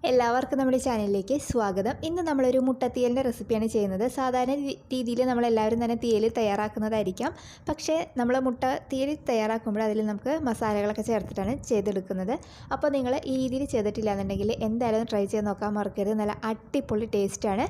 എല്ലാവർക്കും നമ്മുടെ ചാനലിലേക്ക് സ്വാഗതം. ഇന്ന് നമ്മളൊരു മുട്ടത്തീയലിൻ്റെ റെസിപ്പിയാണ് ചെയ്യുന്നത്. സാധാരണ രീതിയിൽ നമ്മളെല്ലാവരും തന്നെ തീയൽ തയ്യാറാക്കുന്നതായിരിക്കാം. പക്ഷേ നമ്മൾ മുട്ട തീയൽ തയ്യാറാക്കുമ്പോൾ അതിൽ നമുക്ക് മസാലകളൊക്കെ ചേർത്തിട്ടാണ് ചെയ്തെടുക്കുന്നത്. അപ്പോൾ നിങ്ങൾ ഈ രീതിയിൽ ചെയ്തിട്ടില്ല എന്നുണ്ടെങ്കിൽ എന്തായാലും ട്രൈ ചെയ്ത് നോക്കാൻ മറക്കരുത്. നല്ല അടിപൊളി ടേസ്റ്റാണ്.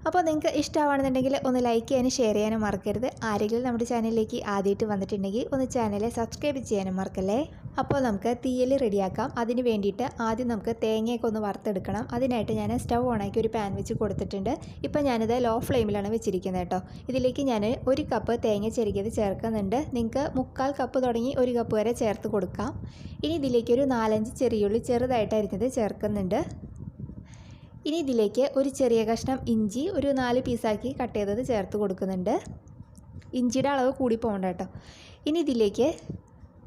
അപ്പോൾ നിങ്ങൾക്ക് ഇഷ്ടമാണെന്നുണ്ടെങ്കിൽ ഒന്ന് ലൈക്ക് ചെയ്യാനും ഷെയർ ചെയ്യാനും മറക്കരുത്. ആരെങ്കിലും നമ്മുടെ ചാനലിലേക്ക് ആദ്യമായിട്ട് വന്നിട്ടുണ്ടെങ്കിൽ ഒന്ന് ചാനൽ സബ്സ്ക്രൈബ് ചെയ്യാനും മറക്കല്ലേ. അപ്പോൾ നമുക്ക് തീയൽ റെഡിയാക്കാം. അതിന് വേണ്ടിയിട്ട് ആദ്യം നമുക്ക് തേങ്ങയൊക്കെ ഒന്ന് വറുത്തെടുക്കണം. അതിനായിട്ട് ഞാൻ സ്റ്റവ് ഓണാക്കി ഒരു പാൻ വെച്ച് കൊടുത്തിട്ടുണ്ട്. ഇപ്പോൾ ഞാനിത് ലോ ഫ്ലെയിമിലാണ് വെച്ചിരിക്കുന്നത് കേട്ടോ. ഇതിലേക്ക് ഞാൻ 1 കപ്പ് തേങ്ങ ചെരുകിയത് ചേർക്കുന്നുണ്ട്. നിങ്ങൾക്ക് 3/4 കപ്പ് തുടങ്ങി 1 കപ്പ് വരെ ചേർത്ത് കൊടുക്കാം. ഇനി ഇതിലേക്ക് ഒരു 4-5 ചെറിയുള്ളി ചെറുതായിട്ട് അരിഞ്ഞത് ചേർക്കുന്നുണ്ട്. ഇനി ഇതിലേക്ക് ഒരു ചെറിയ കഷ്ണം ഇഞ്ചി ഒരു 4 പീസാക്കി കട്ട് ചെയ്തത് ചേർത്ത് കൊടുക്കുന്നുണ്ട്. ഇഞ്ചിയുടെ അളവ് കൂടി പോകണ്ട കേട്ടോ. ഇനി ഇതിലേക്ക്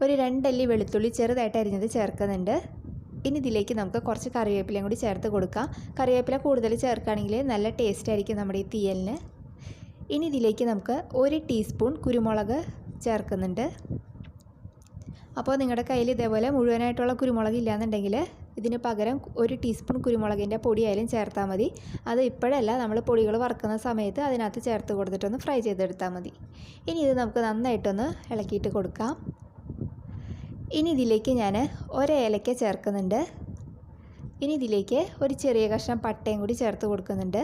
ഒരു 2 അല്ലി വെളുത്തുള്ളി ചെറുതായിട്ട് അരിഞ്ഞത് ചേർക്കുന്നുണ്ട്. ഇനി ഇതിലേക്ക് നമുക്ക് കുറച്ച് കറിവേപ്പിലയും കൂടി ചേർത്ത് കൊടുക്കാം. കറിവേപ്പില കൂടുതൽ ചേർക്കുകയാണെങ്കിൽ നല്ല ടേസ്റ്റ് ആയിരിക്കും നമ്മുടെ ഈ തീയലിന്. ഇനി ഇതിലേക്ക് നമുക്ക് 1 ടീസ്പൂൺ കുരുമുളക് ചേർക്കുന്നുണ്ട്. അപ്പോൾ നിങ്ങളുടെ കയ്യിൽ ഇതേപോലെ മുഴുവനായിട്ടുള്ള കുരുമുളക് ഇല്ലയെന്നുണ്ടെങ്കിൽ ഇതിന് പകരം 1 ടീസ്പൂൺ കുരുമുളകിൻ്റെ പൊടിയായാലും ചേർത്താൽ മതി. അത് ഇപ്പോഴല്ല, നമ്മൾ പൊടികൾ വറുക്കുന്ന സമയത്ത് അതിനകത്ത് ചേർത്ത് കൊടുത്തിട്ടൊന്ന് ഫ്രൈ ചെയ്തെടുത്താൽ മതി. ഇനി ഇത് നമുക്ക് നന്നായിട്ടൊന്ന് ഇളക്കിയിട്ട് കൊടുക്കാം. ഇനി ഇതിലേക്ക് ഞാൻ 1 ഏലക്ക ചേർക്കുന്നുണ്ട്. ഇനി ഇതിലേക്ക് ഒരു ചെറിയ കഷ്ണം പട്ടയും കൂടി ചേർത്ത് കൊടുക്കുന്നുണ്ട്.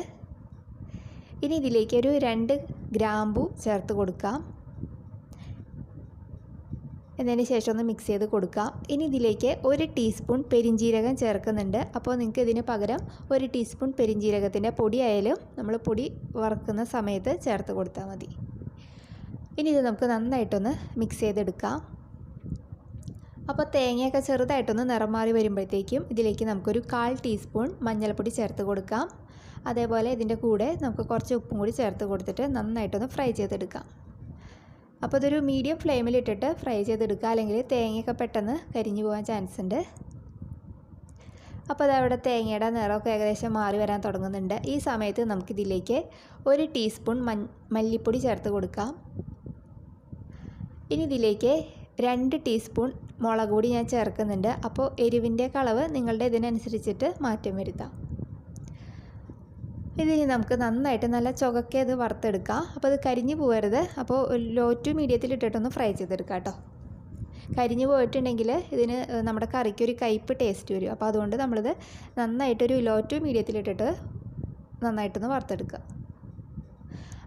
ഇനി ഇതിലേക്ക് ഒരു 2 ഗ്രാമ്പു ചേർത്ത് കൊടുക്കാം. എന്നതിന് ശേഷം ഒന്ന് മിക്സ് ചെയ്ത് കൊടുക്കാം. ഇനി ഇതിലേക്ക് 1 ടീസ്പൂൺ പെരിഞ്ജീരകം ചേർക്കുന്നുണ്ട്. അപ്പോൾ നിങ്ങൾക്ക് ഇതിന് പകരം 1 ടീസ്പൂൺ പെരിഞ്ജീരകത്തിൻ്റെ പൊടിയായാലും നമ്മൾ പൊടി വറുക്കുന്ന സമയത്ത് ചേർത്ത് കൊടുത്താൽ മതി. ഇനി ഇത് നമുക്ക് നന്നായിട്ടൊന്ന് മിക്സ് ചെയ്തെടുക്കാം. അപ്പോൾ തേങ്ങയൊക്കെ ചെറുതായിട്ടൊന്ന് നിറം മാറി വരുമ്പോഴത്തേക്കും ഇതിലേക്ക് നമുക്കൊരു 1/4 ടീസ്പൂൺ മഞ്ഞൾപ്പൊടി ചേർത്ത് കൊടുക്കാം. അതേപോലെ ഇതിൻ്റെ കൂടെ നമുക്ക് കുറച്ച് ഉപ്പും കൂടി ചേർത്ത് കൊടുത്തിട്ട് നന്നായിട്ടൊന്ന് ഫ്രൈ ചെയ്തെടുക്കാം. അപ്പോൾ ഇതൊരു മീഡിയം ഫ്ലെയിമിലിട്ടിട്ട് ഫ്രൈ ചെയ്തെടുക്കുക, അല്ലെങ്കിൽ തേങ്ങയൊക്കെ പെട്ടെന്ന് കരിഞ്ഞു പോകാൻ ചാൻസ് ഉണ്ട്. അപ്പോൾ അതവിടെ തേങ്ങയുടെ നിറമൊക്കെ ഏകദേശം മാറി വരാൻ തുടങ്ങുന്നുണ്ട്. ഈ സമയത്ത് നമുക്കിതിലേക്ക് 1 ടീസ്പൂൺ മല്ലിപ്പൊടി ചേർത്ത് കൊടുക്കാം. ഇനി ഇതിലേക്ക് 2 ടീസ്പൂൺ മുളക് പൊടി ഞാൻ ചേർക്കുന്നുണ്ട്. അപ്പോൾ എരിവിൻ്റെ അളവ് നിങ്ങളുടെ ഇതിനനുസരിച്ചിട്ട് മാറ്റം വരുത്താം. ഇതിന് നമുക്ക് നന്നായിട്ട് നല്ല ചുവക്കെ അത് വറുത്തെടുക്കാം. അപ്പോൾ അത് കരിഞ്ഞു പോകരുത്. അപ്പോൾ ലോ ടു മീഡിയത്തിലിട്ടിട്ടൊന്ന് ഫ്രൈ ചെയ്തെടുക്കാം കേട്ടോ. കരിഞ്ഞു പോയിട്ടുണ്ടെങ്കിൽ ഇതിന് നമ്മുടെ കറിക്കൊരു കയ്പ്പ് ടേസ്റ്റ് വരും. അപ്പോൾ അതുകൊണ്ട് നമ്മളിത് നന്നായിട്ടൊരു ലോ ടു മീഡിയത്തിലിട്ടിട്ട് നന്നായിട്ടൊന്ന് വറുത്തെടുക്കുക.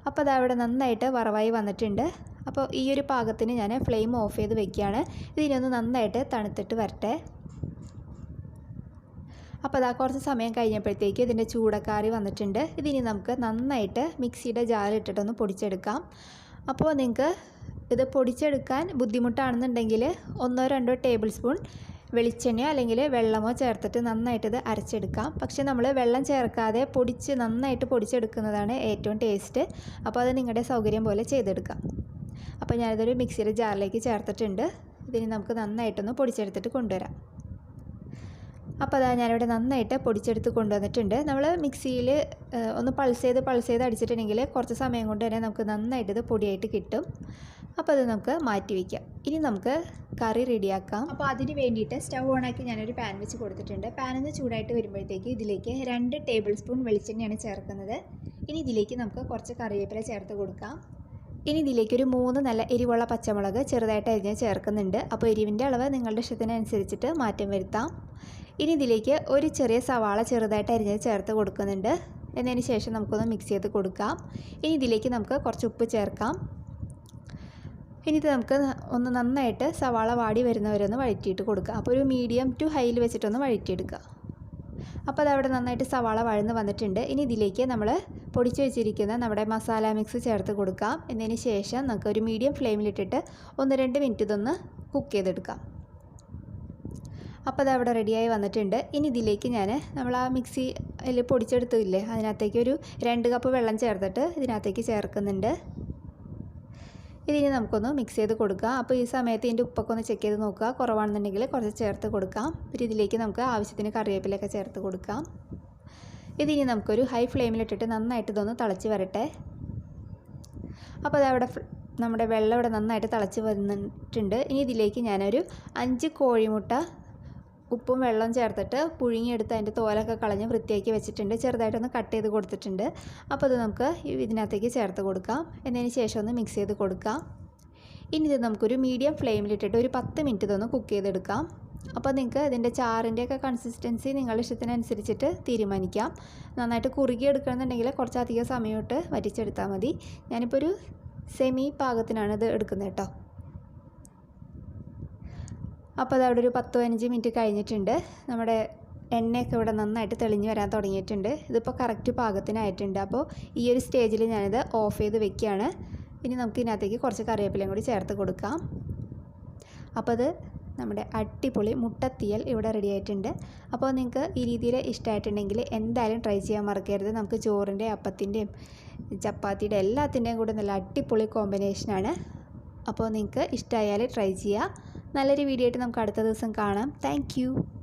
അപ്പോൾ അതവിടെ നന്നായിട്ട് വറവായി വന്നിട്ടുണ്ട്. അപ്പോൾ ഈ ഒരു പാകത്തിന് ഞാൻ ഫ്ലെയിം ഓഫ് ചെയ്ത് വെക്കുകയാണ്. ഇതിനൊന്ന് നന്നായിട്ട് തണുത്തിട്ട് വരട്ടെ. അപ്പോൾ അതാ കുറച്ച് സമയം കഴിഞ്ഞപ്പോഴത്തേക്ക് ഇതിൻ്റെ ചൂടക്കാറി വന്നിട്ടുണ്ട്. ഇതിനി നമുക്ക് നന്നായിട്ട് മിക്സിയുടെ ജാറിലിട്ടിട്ടൊന്ന് പൊടിച്ചെടുക്കാം. അപ്പോൾ നിങ്ങൾക്ക് ഇത് പൊടിച്ചെടുക്കാൻ ബുദ്ധിമുട്ടാണെന്നുണ്ടെങ്കിൽ 1-2 ടേബിൾ സ്പൂൺ വെളിച്ചെണ്ണയോ അല്ലെങ്കിൽ വെള്ളമോ ചേർത്തിട്ട് നന്നായിട്ട് ഇത് അരച്ചെടുക്കാം. പക്ഷേ നമ്മൾ വെള്ളം ചേർക്കാതെ നന്നായിട്ട് പൊടിച്ചെടുക്കുന്നതാണ് ഏറ്റവും ടേസ്റ്റ്. അപ്പോൾ അത് നിങ്ങളുടെ സൗകര്യം പോലെ ചെയ്തെടുക്കാം. അപ്പോൾ ഞാനിതൊരു മിക്സിയുടെ ജാറിലേക്ക് ചേർത്തിട്ടുണ്ട്. ഇതിന് നമുക്ക് നന്നായിട്ടൊന്ന് പൊടിച്ചെടുത്തിട്ട് കൊണ്ടുവരാം. അപ്പോൾ അതാ ഞാനിവിടെ നന്നായിട്ട് പൊടിച്ചെടുത്ത് കൊണ്ടുവന്നിട്ടുണ്ട്. നമ്മൾ മിക്സിയിൽ ഒന്ന് പൾസ് ചെയ്ത് അടിച്ചിട്ടുണ്ടെങ്കിൽ കുറച്ച് സമയം കൊണ്ട് തന്നെ നമുക്ക് നന്നായിട്ട് ഇത് പൊടിയായിട്ട് കിട്ടും. അപ്പോൾ അത് നമുക്ക് മാറ്റി വയ്ക്കാം. ഇനി നമുക്ക് കറി റെഡിയാക്കാം. അപ്പോൾ അതിന് വേണ്ടിയിട്ട് സ്റ്റവ് ഓണാക്കി ഞാനൊരു പാൻ വെച്ച് കൊടുത്തിട്ടുണ്ട്. പാനിൽ ചൂടായിട്ട് വരുമ്പോഴത്തേക്ക് ഇതിലേക്ക് 2 ടേബിൾ സ്പൂൺ വെളിച്ചെണ്ണയാണ് ചേർക്കുന്നത്. ഇനി ഇതിലേക്ക് നമുക്ക് കുറച്ച് കറിവേപ്പില ചേർത്ത് കൊടുക്കാം. ഇനി ഇതിലേക്കൊരു 3 നല്ല എരിവുള്ള പച്ചമുളക് ചെറുതായിട്ട് അരിഞ്ഞ് ചേർക്കുന്നുണ്ട്. അപ്പോൾ എരിവിൻ്റെ അളവ് നിങ്ങളുടെ ഇഷ്ടത്തിനനുസരിച്ചിട്ട് മാറ്റം വരുത്താം. ഇനി ഇതിലേക്ക് ഒരു ചെറിയ സവാള ചെറുതായിട്ട് അരിഞ്ഞ് ചേർത്ത് കൊടുക്കുന്നുണ്ട്. എന്നതിന് ശേഷം നമുക്കൊന്ന് മിക്സ് ചെയ്ത് കൊടുക്കാം. ഇനി ഇതിലേക്ക് നമുക്ക് കുറച്ച് ഉപ്പ് ചേർക്കാം. ഇനി ഇത് നമുക്ക് ഒന്ന് നന്നായിട്ട് സവാള വാടി വരുന്നവരൊന്ന് വഴറ്റിയിട്ട് കൊടുക്കുക. അപ്പോൾ ഒരു മീഡിയം ടു ഹൈയിൽ വെച്ചിട്ടൊന്ന് വഴറ്റിയെടുക്കുക. അപ്പോൾ അതവിടെ നന്നായിട്ട് സവാള വഴന്ന് വന്നിട്ടുണ്ട്. ഇനി ഇതിലേക്ക് നമ്മൾ പൊടിച്ച് വെച്ചിരിക്കുന്ന നമ്മുടെ മസാല മിക്സ് ചേർത്ത് കൊടുക്കാം. എന്നതിന് ശേഷം നമുക്ക് ഒരു മീഡിയം ഫ്ലെയിമിലിട്ടിട്ട് 1-2 മിനിറ്റ് ഇതൊന്ന് കുക്ക് ചെയ്തെടുക്കാം. അപ്പോൾ അതവിടെ റെഡിയായി വന്നിട്ടുണ്ട്. ഇനി ഇതിലേക്ക് നമ്മൾ ആ മിക്സിയിൽ പൊടിച്ചെടുത്തില്ലേ അതിനകത്തേക്ക് ഒരു 2 കപ്പ് വെള്ളം ചേർത്തിട്ട് ഇതിനകത്തേക്ക് ചേർക്കുന്നുണ്ട്. ഇതിന് നമുക്കൊന്ന് മിക്സ് ചെയ്ത് കൊടുക്കാം. അപ്പോൾ ഈ സമയത്ത് ഇതിൻ്റെ ഉപ്പൊക്കെ ഒന്ന് ചെക്ക് ചെയ്ത് നോക്കുക. കുറവാണെന്നുണ്ടെങ്കിൽ കുറച്ച് ചേർത്ത് കൊടുക്കാം. പിന്നെ ഇതിലേക്ക് നമുക്ക് ആവശ്യത്തിന് കറിവേപ്പിലൊക്കെ ചേർത്ത് കൊടുക്കാം. ഇതിനി നമുക്കൊരു ഹൈ ഫ്ലെയിമിലിട്ടിട്ട് നന്നായിട്ട് ഇതൊന്ന് തിളച്ച് വരട്ടെ. അപ്പോൾ അതവിടെ നമ്മുടെ വെള്ളം ഇവിടെ നന്നായിട്ട് തിളച്ച് വന്നിട്ടുണ്ട്. ഇനി ഇതിലേക്ക് ഞാനൊരു 5 കോഴിമുട്ട ഉപ്പും വെള്ളവും ചേർത്തിട്ട് പുഴുങ്ങിയെടുത്ത് അതിൻ്റെ തോലൊക്കെ കളഞ്ഞ് വൃത്തിയാക്കി വെച്ചിട്ടുണ്ട്. ചെറുതായിട്ടൊന്ന് കട്ട് ചെയ്ത് കൊടുത്തിട്ടുണ്ട്. അപ്പോൾ ഇത് നമുക്ക് ഇതിനകത്തേക്ക് ചേർത്ത് കൊടുക്കാം. എന്നതിന് ശേഷം ഒന്ന് മിക്സ് ചെയ്ത് കൊടുക്കാം. ഇനി ഇത് നമുക്കൊരു മീഡിയം ഫ്ലെയിമിലിട്ടിട്ട് ഒരു 10 മിനിറ്റ് ഇതൊന്ന് കുക്ക് ചെയ്തെടുക്കാം. അപ്പോൾ നിങ്ങൾക്ക് ഇതിൻ്റെ ചാറിൻ്റെയൊക്കെ കൺസിസ്റ്റൻസി നിങ്ങളുടെ ഇഷ്ടത്തിനനുസരിച്ചിട്ട് തീരുമാനിക്കാം. നന്നായിട്ട് കുറുകി എടുക്കണമെന്നുണ്ടെങ്കിൽ കുറച്ചധികം സമയം ഇട്ട് വറ്റിച്ചെടുത്താൽ മതി. ഞാനിപ്പോൾ ഒരു സെമി പാകത്തിനാണ് ഇത് എടുക്കുന്നത് കേട്ടോ. അപ്പോൾ അതവിടെ ഒരു 10-15 മിനിറ്റ് കഴിഞ്ഞിട്ടുണ്ട്. നമ്മുടെ എണ്ണയൊക്കെ ഇവിടെ നന്നായിട്ട് തെളിഞ്ഞ് വരാൻ തുടങ്ങിയിട്ടുണ്ട്. ഇതിപ്പോൾ കറക്റ്റ് പാകത്തിനായിട്ടുണ്ട്. അപ്പോൾ ഈ ഒരു സ്റ്റേജിൽ ഞാനിത് ഓഫ് ചെയ്ത് വെക്കുകയാണ്. ഇനി നമുക്ക് ഇതിനകത്തേക്ക് കുറച്ച് കറിവേപ്പിലയും കൂടി ചേർത്ത് കൊടുക്കാം. അപ്പോൾ അത് നമ്മുടെ അടിപൊളി മുട്ടത്തീയൽ ഇവിടെ റെഡി ആയിട്ടുണ്ട്. അപ്പോൾ നിങ്ങൾക്ക് ഈ രീതിയിൽ ഇഷ്ടമായിട്ടുണ്ടെങ്കിൽ എന്തായാലും ട്രൈ ചെയ്യാൻ മറക്കരുത്. നമുക്ക് ചോറിൻ്റെ, അപ്പത്തിൻ്റെയും ചപ്പാത്തിയുടെ എല്ലാത്തിൻ്റെയും കൂടെ നല്ല അടിപൊളി കോമ്പിനേഷനാണ്. അപ്പോൾ നിങ്ങൾക്ക് ഇഷ്ടമായാൽ ട്രൈ ചെയ്യുക. നല്ലൊരു വീഡിയോ ആയിട്ട് നമുക്ക് അടുത്ത ദിവസം കാണാം. താങ്ക്